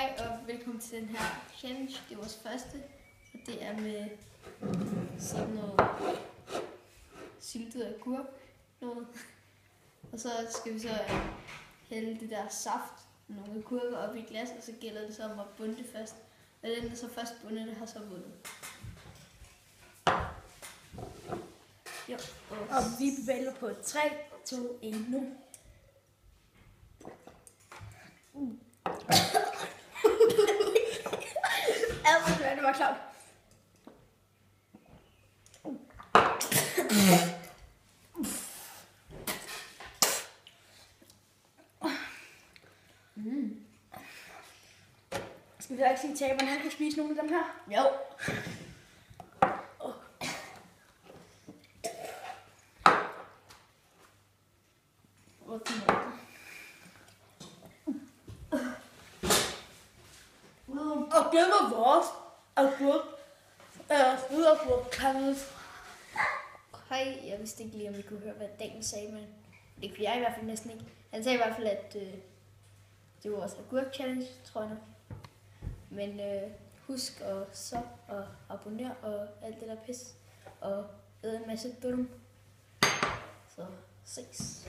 Hej og velkommen til den her challenge. Det er vores første, og det er med sådan noget syltet agurk noget. Og så skal vi så hælde det der saft med nogle agurker op i et glas, og så gælder det så om at bunde det først. Og den, der så først bundet, det har så vundet. Jo, og vi bevæger på 3, 2, 1 nu. Det var klart. Skal vi da ikke sige til, hvordan han kan spise nogle af dem her? Jo. Og det var vores agurk. Hej, jeg vidste ikke lige, om vi kunne høre, hvad Daniel sagde, men det kunne jeg i hvert fald næsten ikke. Han sagde i hvert fald, at det var vores agurk-challenge, tror jeg nok. Men husk at sub og abonnere og alt det der pis. Og æde en masse dum. Så ses.